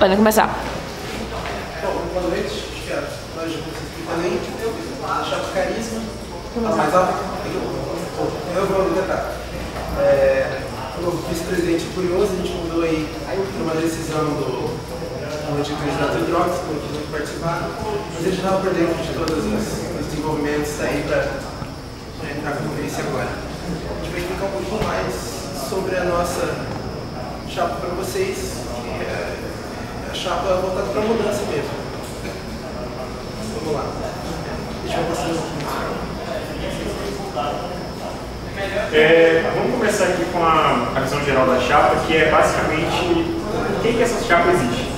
Podem começar. Bom, boa noite. Acho que a maioria de vocês aqui também. Chapa Carisma. Mais alto. Eu vou tentar. O vice-presidente curioso, a gente mudou aí por uma decisão do anticandidato de drogas, que não quis participar. Mas ele já estava por dentro de todos os desenvolvimentos aí para entrar com a conferência agora. A gente vai explicar um pouquinho mais sobre a nossa chapa para vocês, que é a chapa voltada para a mudança mesmo. Vamos lá. Deixa eu passar vamos começar aqui com a visão geral da chapa, que é basicamente por que essa chapa existe.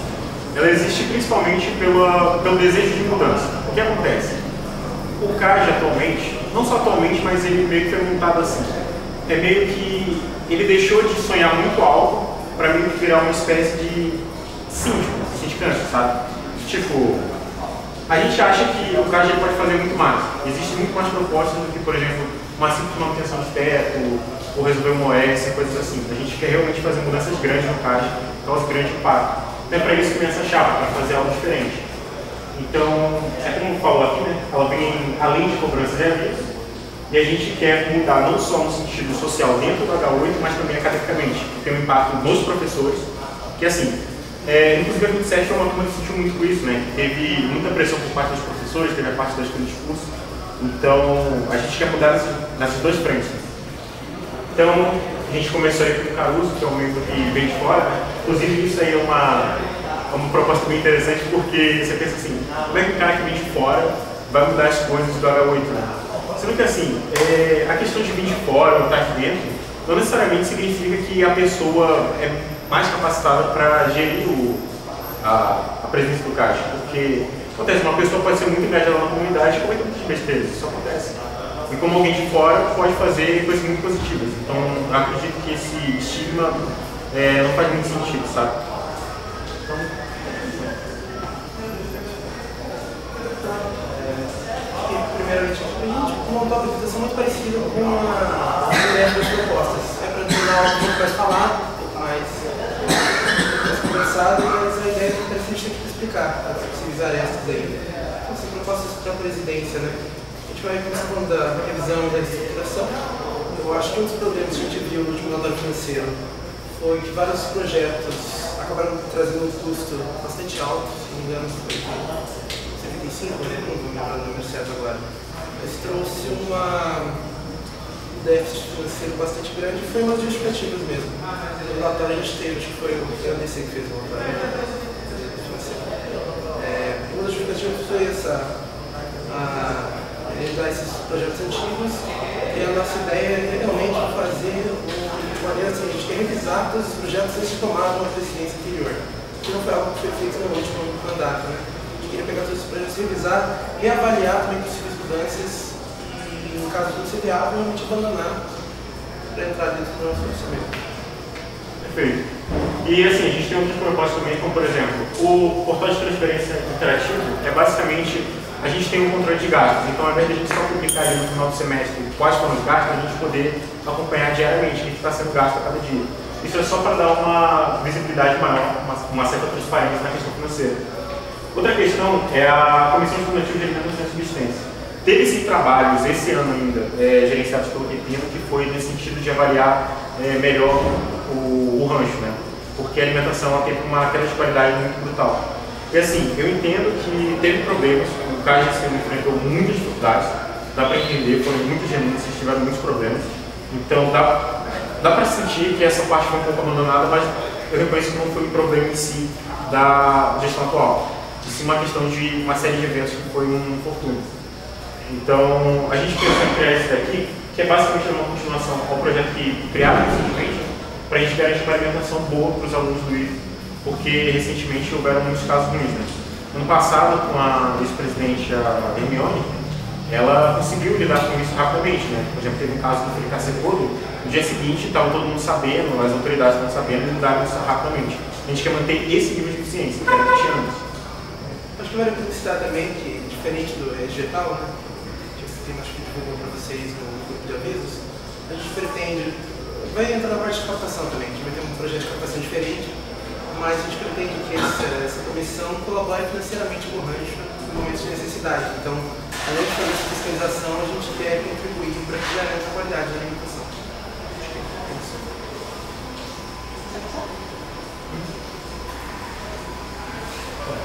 Ela existe principalmente pelo desejo de mudança. O que acontece? O CAGE atualmente, não só atualmente, mas ele meio que foi montado assim. É meio que ele deixou de sonhar muito alto para meio que virar uma espécie de sindicância, sabe? Tipo, a gente acha que o CAGE pode fazer muito mais. Existem muito mais propostas do que, por exemplo, uma simples manutenção de teto, ou resolver uma OS, coisas assim. A gente quer realmente fazer mudanças grandes no CAGE, causa grande impacto. Então é para isso que vem essa chapa, para fazer algo diferente. Então, é como eu falo aqui, né? Ela vem além de cobranças de aviso, e a gente quer mudar não só no sentido social dentro do H8, mas também academicamente. Tem um impacto nos professores, que assim, inclusive a 27 foi uma turma que sentiu muito com isso, né? Teve muita pressão por parte dos professores, teve a parte das escolha de curso. Então, a gente quer mudar nessas duas frentes. Então, a gente começou aí com o Caruso, que é um membro que vem de fora. Inclusive, isso aí é uma proposta bem interessante, porque você pensa assim, como é que um cara que vem de fora vai mudar as coisas do H8, né? Sendo que assim, a questão de vir de fora ou estar aqui dentro, não necessariamente significa que a pessoa é mais capacitada para gerir a presença do CAGE, porque acontece, uma pessoa pode ser muito engajada na comunidade e cometer muitas besteiras, isso acontece. E como alguém de fora pode fazer coisas muito positivas. Então, eu acredito que esse estigma não faz muito sentido, sabe? Então, primeiramente, a gente montou uma apresentação muito parecida com a ideia das propostas. É para tornar algo um pouco mais falado, um pouco mais conversado, mas a ideia é interessante aqui explicar as possíveis arestas aí. Então, são propostas para a presidência, né? A gente vai começar falando da revisão e da estruturação. Eu acho que um dos problemas que a gente viu no último relatório financeiro foi que vários projetos acabaram trazendo um custo bastante alto, se não me engano, foi de 75, né? Não vou lembrar o número certo agora. Mas trouxe um déficit financeiro bastante grande e foi umas justificativas mesmo. No relatório a gente teve, acho que foi o ADC que fez o relatório financeiro. Uma das justificativas foi essa, realizar esses projetos antigos, e a nossa ideia é realmente fazer de maneira assim, a gente quer revisar todos os projetos antes de tomar uma presidência anterior, que não foi algo que foi feito no último mandato, né? A gente queria pegar todos os projetos, revisar, reavaliar também possíveis mudanças e, em caso de não ser viável, realmente abandonar para entrar dentro do nosso orçamento. Perfeito. E assim, a gente tem outras propostas também, como por exemplo, o portal de transferência interativo é basicamente, a gente tem um controle de gastos, então ao invés de a gente só publicar ali no final do semestre quais foram os gastos, a gente poder acompanhar diariamente o que está sendo gasto a cada dia. Isso é só para dar uma visibilidade maior, uma certa transparência na questão financeira. Outra questão é a Comissão Estudantil de Alimentação e Subsistência. Teve sim trabalhos esse ano ainda, gerenciados pelo Repino, que foi nesse sentido de avaliar melhor o rancho, né? Porque a alimentação ela teve uma queda de qualidade muito brutal. E assim, eu entendo que teve problemas, o CAGE esse ano enfrentou muitas dificuldades, dá para entender, foram muito genuínos, tiveram muitos problemas. Então dá para sentir que essa parte foi um pouco abandonada, mas eu reconheço que não foi um problema em si da gestão atual. E sim uma questão de uma série de eventos que foi um infortúnio. Então, a gente pensou em criar esse daqui, que é basicamente uma continuação ao projeto que criaram recentemente, para a gente garantir uma alimentação boa para os alunos do IF, porque recentemente houveram muitos casos ruins. Né? Ano passado, com a vice-presidente Hermione, ela conseguiu lidar com isso rapidamente. Né? Por exemplo, teve um caso do Felipe Acecodo, no dia seguinte estava todo mundo sabendo, as autoridades estavam sabendo e lidaram isso rapidamente. A gente quer manter esse nível de eficiência, que era 20 anos. Acho que vale a pena citar também que, diferente do digital, né? Que acho que divulgou para vocês no grupo de avisos, a gente pretende, vai entrar na parte de captação também, a gente vai ter um projeto de captação diferente, mas a gente pretende que essa comissão colabore financeiramente com o rancho em momentos de necessidade. Então, além de fazer essa fiscalização, a gente quer contribuir para que garanta a qualidade da alimentação.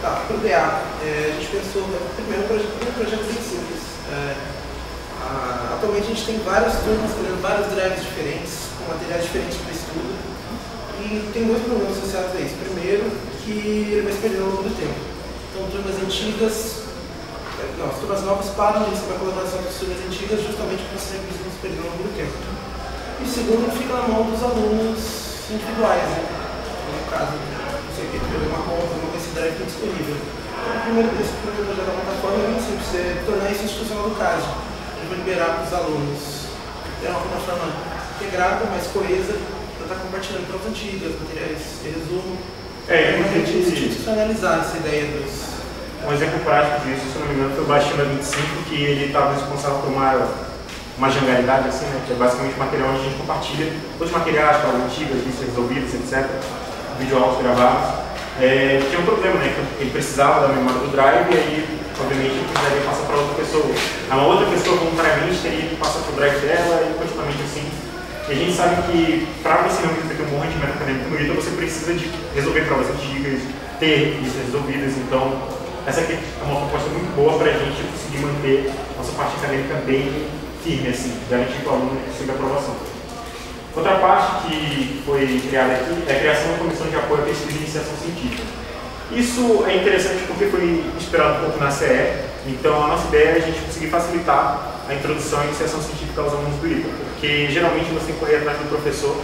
Tá, para o DA, a gente pensou, primeiro um projeto bem simples. Atualmente a gente tem várias turmas fazendo vários drives diferentes, com materiais diferentes para estudo, e tem dois problemas associados a isso. Primeiro, que ele vai se perder ao longo do tempo. Então, turmas antigas, as turmas novas param de receber a colaboração das turmas antigas justamente por esses recursos não se perderem ao longo do tempo. E segundo, fica na mão dos alunos individuais, né? No caso, não sei o que, ter uma conta, uma coisa drive disponível. Então, o primeiro projeto da plataforma é bem simples, é tornar isso institucional do caso. A gente vai liberar para os alunos. É uma plataforma integrada, mais coesa, para estar compartilhando provas antigas, materiais de resumo. A gente institucionalizar essa ideia dos... Um exemplo prático disso, se não me engano, foi o Baixinho 25, que ele estava responsável por uma jangaridade, assim, né, que é basicamente um material onde a gente compartilha outros materiais, provas antigas, listas resolvidas, etc. Videoaulas gravados. Tinha um problema, né, que ele precisava da memória do drive e aí, obviamente, ele precisaria passar para outra pessoa. Uma outra pessoa, voluntariamente, teria que passar para o drive dela e continuamente assim. E a gente sabe que, para você realmente ter um bom rendimento acadêmico no ITA, você precisa de resolver provas antigas, ter listas resolvidas. Então, essa aqui é uma proposta muito boa para a gente conseguir manter nossa parte acadêmica bem firme, assim, garantir que o aluno consiga a aprovação. Outra parte que foi criada aqui é a criação da Comissão de Apoio à Pesquisa e Iniciação Científica. Isso é interessante porque foi inspirado um pouco na CE, então a nossa ideia é a gente conseguir facilitar a introdução à iniciação científica aos alunos do ITA, porque geralmente você tem que correr atrás do professor,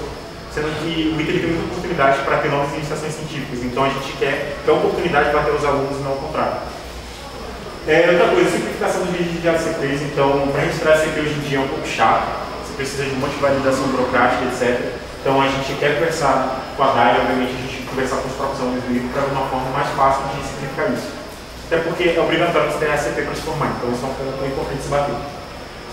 sendo que o ITA tem muita oportunidade para ter novas iniciações científicas, então a gente quer ter a oportunidade de bater os alunos e não ao contrário. Outra coisa, simplificação dos vídeos de ACPs, então para registrar ACP hoje em dia é um pouco chato, você precisa de um monte de validação burocrática, etc. Então a gente quer conversar com a DAI, obviamente a gente conversar com os próprios alunos do ITA para uma forma mais fácil de simplificar isso. Até porque é obrigatório você ter ACP para se formar, então isso é um ponto importante de se bater.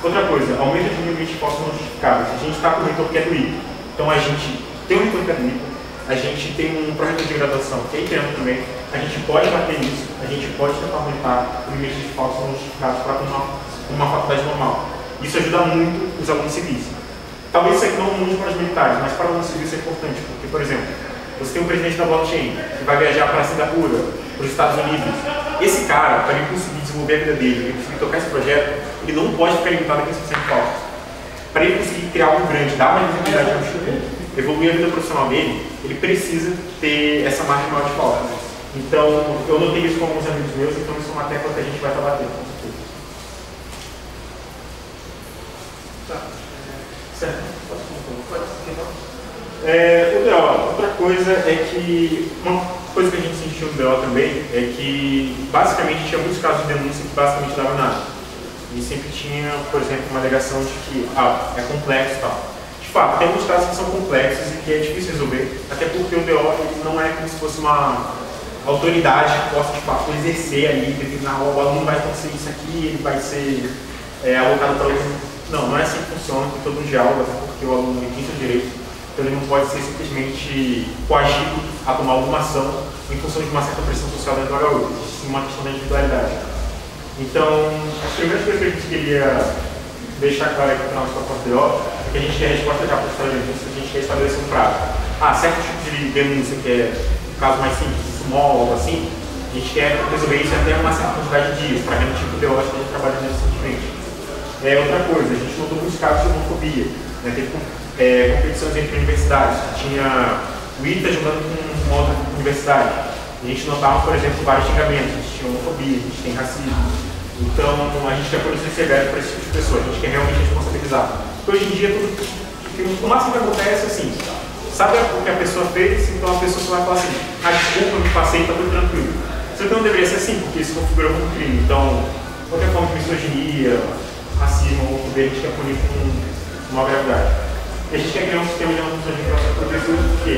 Outra coisa, aumento de limites de costos não justificáveis. A gente está com o reitor que é do ITA, então a gente tem um reitor que é do ITA, a gente tem um projeto de graduação que é interno também, a gente pode bater nisso, a gente pode tentar aumentar o limite de costos não justificados para uma faculdade normal. Isso ajuda muito os alunos civis. Talvez isso aqui não mude para os militares, mas para alunos civis isso é importante, porque, por exemplo, você tem um presidente da blockchain que vai viajar para Singapura, para os Estados Unidos. Esse cara, para ele conseguir desenvolver a vida dele, ele conseguir tocar esse projeto, ele não pode ficar limitado a 15% de costos. Para ele conseguir criar algo grande, dar mais visibilidade ao instituto, evoluir a vida profissional dele, ele precisa ter essa margem maior de costos. Então, eu notei isso com alguns amigos meus, então isso é uma tecla que a gente vai estar batendo. Tá. Certo. O BO, outra coisa é que, uma coisa que a gente sentiu no BO também é que basicamente tinha muitos casos de denúncia que basicamente davam nada. E sempre tinha, por exemplo, uma alegação de que é complexo e tal. De fato, tem alguns casos que são complexos e que é difícil resolver, até porque o BO não é como se fosse uma autoridade que possa, de fato, exercer ali, determinar o aluno vai acontecer isso aqui, ele vai ser alocado para outro. Não é assim que funciona, tem todo um diálogo, até porque o aluno tem seu direito, então ele não pode ser simplesmente coagido a tomar alguma ação em função de uma certa pressão social dentro do HU, sim uma questão da individualidade. Então, as primeiras coisas que a gente queria deixar claro aqui para a nossa proposta de BO é que a gente quer a resposta já para a história de denúncia, a gente quer estabelecer um prazo. Certo tipo de denúncia, que é o caso mais simples, sumol, algo assim, a gente quer resolver isso até uma certa quantidade de dias, para garantir que o BO esteja trabalhando recentemente. Outra coisa, a gente notou muitos casos de homofobia, né? Teve competições entre universidades, tinha o ITA jogando com uma outra universidade. A gente notava, por exemplo, vários xingamentos, a gente tinha homofobia, a gente tem racismo. Então, a gente quer polícia severa para esse tipo de pessoa, a gente quer realmente responsabilizar. Porque hoje em dia, o máximo que acontece é assim, sabe o que a pessoa fez, então a pessoa só vai falar assim, desculpa, me passei, está tudo tranquilo. Só que não deveria ser assim, porque isso configura como crime. Então, qualquer forma de misoginia, racismo, homofobia, a gente quer punir com uma gravidade. E a gente quer criar um sistema de anotação de infração progressiva, porque,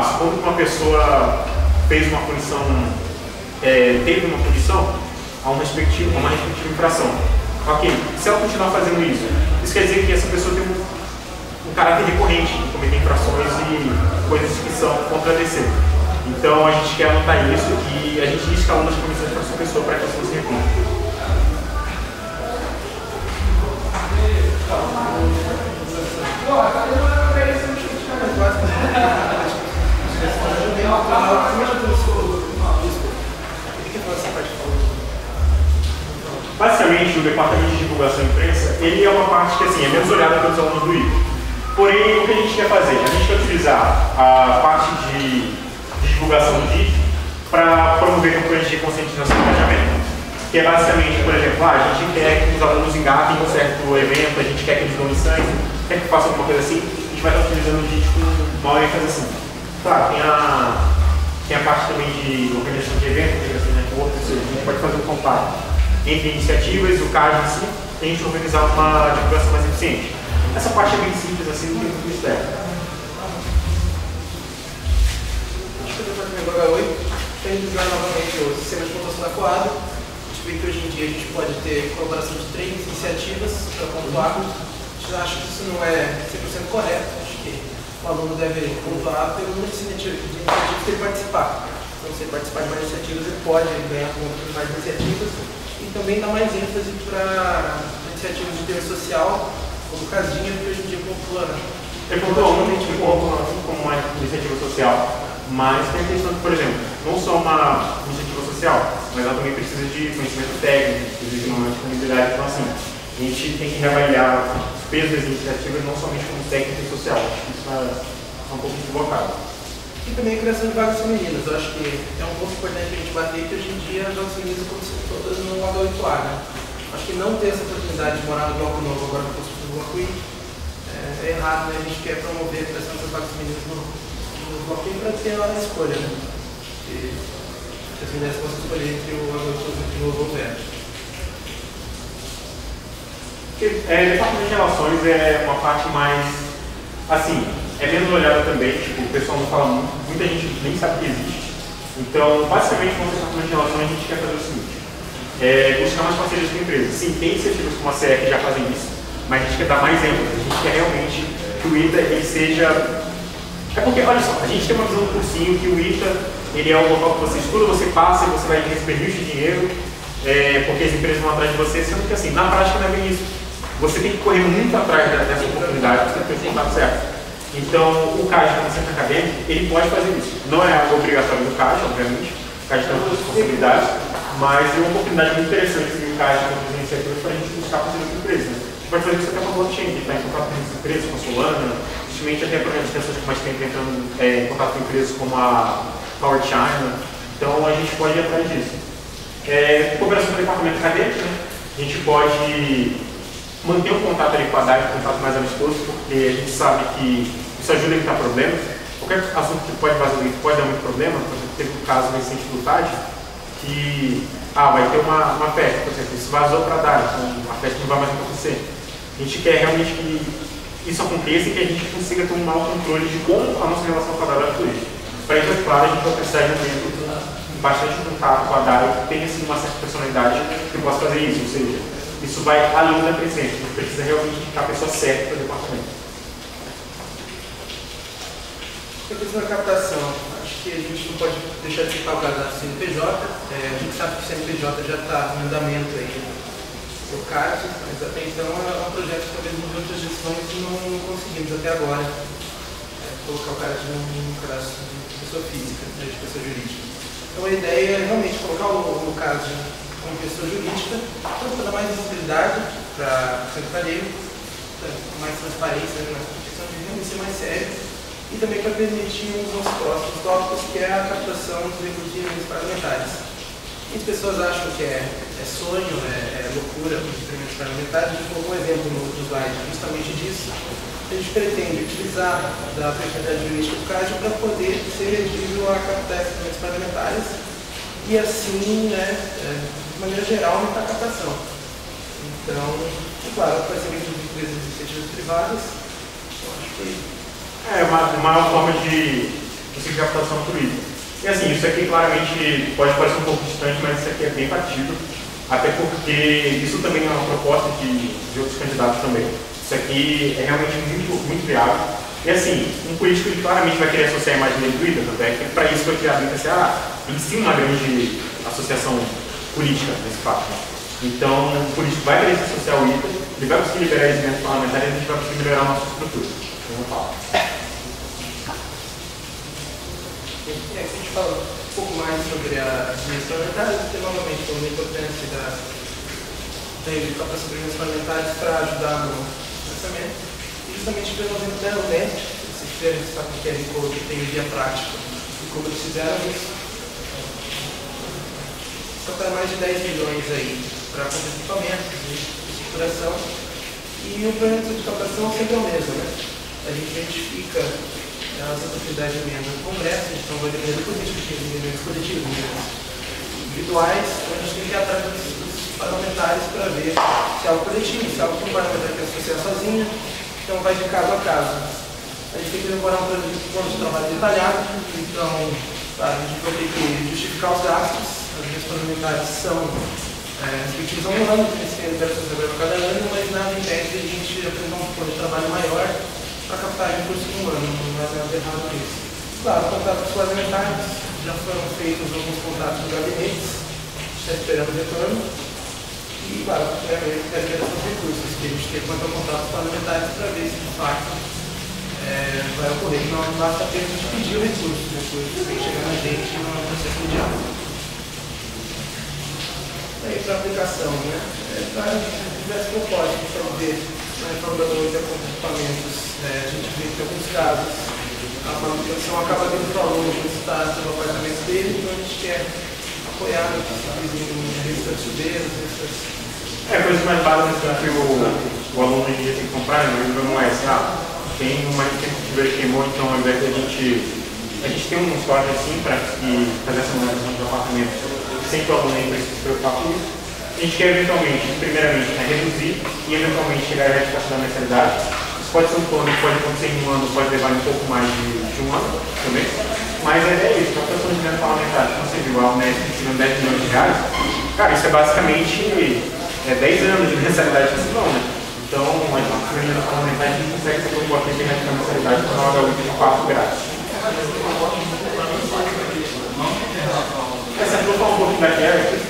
supondo que uma pessoa fez uma punição, teve uma punição, há uma respectiva infração. Ok, se ela continuar fazendo isso quer dizer que essa pessoa tem um caráter recorrente de cometer infrações e coisas que são contra a DC. Então a gente quer anotar isso e a gente ir escalando as comissões para essa pessoa para que ela se recupere. Basicamente, o departamento de divulgação e imprensa, ele é uma parte que assim, é menos olhada pelos alunos do ITA. Porém, o que a gente quer fazer? A gente quer utilizar a parte de divulgação do ITA para promover campanhas de conscientização e engajamento. Que é basicamente, por exemplo, a gente quer que os alunos engatem em um certo evento, a gente quer que eles doem sangue, quer que façam alguma coisa assim, a gente vai estar utilizando o DIT com uma ênfase assim. Claro, tem a parte também de organização de eventos, integração de network, ou seja, a gente pode fazer um comparo entre iniciativas, o CAD em si, e a gente organizar uma divulgação mais eficiente. Essa parte é bem simples, assim, não tem muito mistério. Acho que eu vou fazer agora hoje, para usar novamente o sistema de pontuação da Coab. A gente vê que hoje em dia a gente pode ter colaboração de 3 iniciativas para pontuar. A gente acha que isso não é 100% correto. Acho que o aluno deve pontuar pelo número de iniciativas que ele participar. Então, se ele participar de mais iniciativas, ele pode ganhar pontos por mais iniciativas e também dar mais ênfase para iniciativas de interesse social, como o Casinha, que hoje em dia pontua. Ele pontua um ponto como uma iniciativa social, mas tem a questão de, por exemplo, não só uma iniciativa social, mas ela também precisa de conhecimento técnico, precisa de uma disponibilidade. Então, assim, a gente tem que reavaliar os pesos das iniciativas não somente como técnica e social. Acho que isso é um pouco equivocado. E também a criação de vagas femininas. Eu acho que é um ponto importante a gente bater, que hoje em dia as vagas femininas acontecem todas no H8A, né? Acho que não ter essa oportunidade de morar no Bloco Novo agora no curso do Bloco I é errado, né? A gente quer promover a criação dessas vagas femininas no Bloco I para ter a escolha, né? E as mulheres possam escolher entre o H8 Novo ou o Verde. Departamento de relações é uma parte mais, assim, é menos olhada também, tipo, o pessoal não fala muito, muita gente nem sabe que existe. Então, basicamente, com o departamento de relações, a gente quer fazer o seguinte, buscar mais parcerias com empresas. Sim, tem iniciativas como a CE que já fazem isso, mas a gente quer dar mais ênfase, a gente quer realmente que o ITA ele seja... É porque, olha só, a gente tem uma visão do cursinho que o ITA ele é um local que você estuda, você passa e você vai receber rios de dinheiro, porque as empresas vão atrás de você, sendo que assim, na prática não é bem isso. Você tem que correr muito atrás dessa oportunidade, você tem que ter o contato certo. Então, o CAD, como centro acadêmico, ele pode fazer isso. Não é algo obrigatório do CAD, obviamente, o CAD tem outras responsabilidades, mas é uma oportunidade muito interessante seguir o CAD com outras iniciativas para a gente buscar fazer as empresas. Né? A gente pode fazer isso até com a blockchain, que está em contato com as empresas, com a Solana, justamente até projetos de pessoas que mais tempo entrando em contato com empresas como a Power China. Então, a gente pode ir atrás disso. Cooperação com o departamento acadêmico, né? A gente pode manter um contato ali com a DAI, um contato mais amistoso, porque a gente sabe que isso ajuda a evitar problemas. Qualquer assunto que pode vazar pode dar muito problema. Por exemplo, teve um caso recente do TAD, que vai ter uma festa, por exemplo, isso vazou para a DAI, então a festa não vai mais acontecer. A gente quer realmente que isso aconteça e que a gente consiga ter um mau controle de como a nossa relação com a DAI vai fluir. Para isso, é claro, a gente vai precisar de um meio bastante contato com a DAI, que tenha assim, uma certa personalidade que possa fazer isso, ou seja, isso vai além da presença, a gente precisa realmente indicar a pessoa certa para o departamento. A questão da captação, acho que a gente não pode deixar de citar o caso da CNPJ. A gente sabe que o CNPJ já está em andamento aí no CAD, mas até então é um projeto que talvez mudou outras gestões e não conseguimos até agora colocar o CAD num cadastro de pessoa física, de pessoa jurídica. Então a ideia é realmente colocar o CAD como pessoa jurídica, tanto para dar mais visibilidade para o centro acadêmico, mais transparência na questão de realmente ser mais sério, e também para permitir uns próximos tópicos, que é a captação dos recursos de emendas parlamentares. Muitas pessoas acham que é sonho, é loucura os emendas parlamentares. A gente colocou um exemplo no outro slide justamente disso. A gente pretende utilizar da personalidade jurídica do CAD para poder ser elegível a captar essas emendas parlamentares e assim, de maneira geral, aumentar a captação. Então, claro, vai ser de empresas e iniciativas privadas, eu acho que uma forma de conseguir captação por isso. E assim, isso aqui claramente pode parecer um pouco distante, mas isso aqui é bem factível, até porque isso também é uma proposta de outros candidatos também. Isso aqui é realmente muito, muito viável. E assim, um político ele claramente vai querer associar a imagem dele do ITA, tanto é que para isso foi criado o ITA-CA, ele sim uma grande associação política nesse fato. Então, o político vai querer se associar ao ITA, ele vai conseguir liberar esse evento parlamentar e a gente vai conseguir melhorar a nossa estrutura. Vamos falar. A gente fala um pouco mais sobre as reuniões parlamentares e, novamente, sobre a importância da reivindicação das reuniões parlamentares para ajudar no financiamento. E justamente promovendo até o NET, esse diferencial que QR Code tem via prática e como eles fizeram isso. Só para mais de 10 milhões aí para compra de equipamentos e estruturação. E o projeto de captação sempre é o mesmo, né? A gente identifica as oportunidades de emenda no Congresso, então vai depender do político, de emendas coletivas, emendas individuais, então a gente tem que ir atrás dos parlamentares para ver se é algo coletivo, se é algo que o parlamentar quer associar sozinho, então vai de caso a caso. A gente tem que elaborar um plano de trabalho detalhado, então a gente vai ter que justificar os gastos, as reuniões parlamentares são respectivos a um ano, eles têm diversas a cada ano, mas nada impede de a gente apresentar um plano de trabalho maior para captar recursos no ano, não é nada errado nisso. Claro, contatos parlamentares, já foram feitos alguns contatos no gabinete, está esperando o retorno. E, claro, primeiramente, quero ver os recursos que a gente tem quanto a contatos parlamentares para ver se, de fato, vai ocorrer. Não basta apenas a gente pedir o recurso, o recurso tem que chegar na gente no processo de diálogo. Aí, para aplicação, né? Para diversos propósitos, fazer na reforma da lei de equipamentos, a gente vê que em alguns casos a manutenção acaba vindo para o aluno que está no apartamento dele, então a gente quer apoiar em restantes chuveiros, coisas mais básicas que o aluno hoje em dia tem que comprar, né? Não é assim, tem uma chuveiro que queimou, então ao invés de a gente tem um software assim para fazer essa manutenção do apartamento sem que o aluno precise se preocupar com isso. A gente quer eventualmente, primeiramente, reduzir e eventualmente chegar à erradicação da mensalidade. Isso pode ser um plano que pode acontecer em um ano, pode levar um pouco mais de um ano também. Mas a ideia é isso, a questão de dinheiro parlamentar, como você viu, a Unesp tirando 10 milhões de reais, cara, isso é basicamente 10 anos de mensalidade que se vão, né? Então, a gente com dinheiro parlamentar, a gente consegue ser proposta de erradicar a mensalidade para uma HU de 4 grátis. Essa aqui eu vou falar um pouquinho da Care.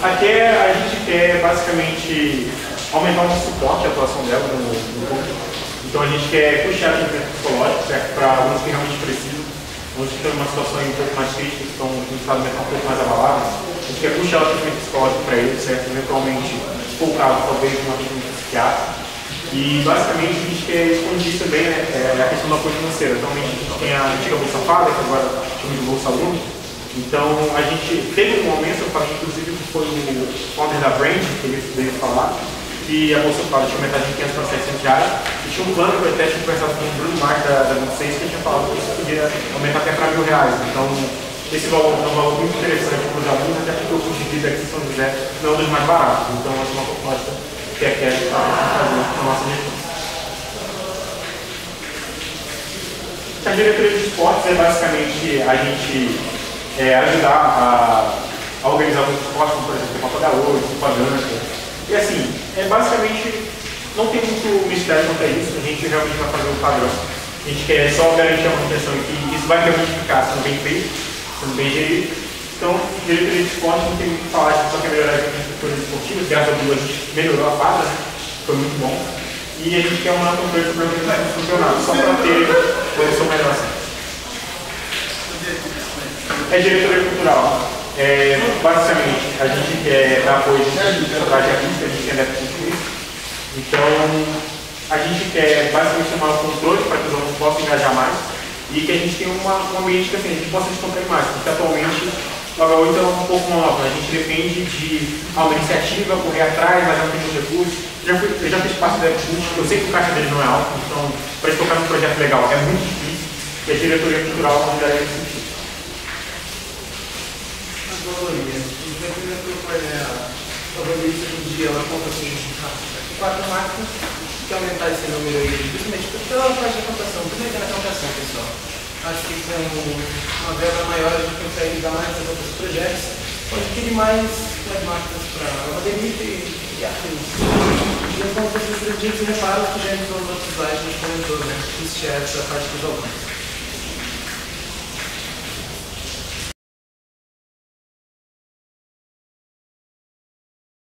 A Care, a gente quer basicamente aumentar o suporte à atuação dela no público. Então a gente quer puxar o atendimento psicológico, certo? Para alunos que realmente precisam, alunos que estão em uma situação um pouco mais crítica, que estão em um estado mental um pouco mais abalado. A gente quer puxar o atendimento psicológico para eles, certo? Eventualmente, se for o caso, talvez um atendimento psiquiátrico. E basicamente a gente quer expandir também, né, a questão do apoio financeiro. Atualmente a gente tem a antiga Bolsa Fada, que agora chama de Bolsa Aluno. Então a gente teve um momento, eu falei inclusive que foi o founder da Brand, que ele veio falar, que a Bolsa Fada tinha aumentado de 500 para 700 reais, e tinha um plano que eu até tinha conversado com o Bruno Marques da 26, que tinha falado que isso podia aumentar até para R$1.000. Então esse valor é um valor muito interessante para os alunos, até porque o custo de vida aqui em São José não é um dos mais baratos. Então essa é uma proposta que a Care está fazendo com a nossa gestão. A diretoria de esportes é basicamente a gente ajudar a organizar os esportes, como por exemplo a Copa da Ouro, Copa Dança. E assim, basicamente não tem muito mistério quanto a isso, a gente realmente vai fazer o padrão. A gente quer só garantir a manutenção e que isso vai realmente ficar sendo bem feito, sendo bem gerido. Então, diretoria de esporte não tem muito o que falar, a gente só quer melhorar as infraestruturas esportivas, graças a Deus a gente melhorou a quadra, né? Foi muito bom. E a gente quer uma controle sobre a organização do campeonato, só para ter posição melhor assim. Diretoria cultural. Basicamente, a gente quer dar apoio para a gente tem déficit com isso. Então, a gente quer basicamente tomar o controle para que os alunos possam engajar mais e que a gente tenha um ambiente que assim, a gente possa descontrair mais, porque atualmente o H8 é um pouco monótono, a gente depende de uma iniciativa, correr atrás, mas não tem muitos recursos. Eu já fiz parte da EPUT, eu sei que o caixa dele não é alto, então para ele tocar num projeto legal é muito difícil e a diretoria cultural não daria esse sentido. Valorias. A gente vai primeiro propor a valoriza do dia, ela conta assim, 4 máquinas, que aumentar esse número aí, justamente pela parte da captação, primeiro na captação, pessoal. Acho que com uma verba maior a gente consegue dar mais aos outros projetos, pode adquirir mais máquinas para a lavanderia e afins. os componentes de reparos que já entrou no slide, a gente comentou, né? Isso é essa parte dos alunos.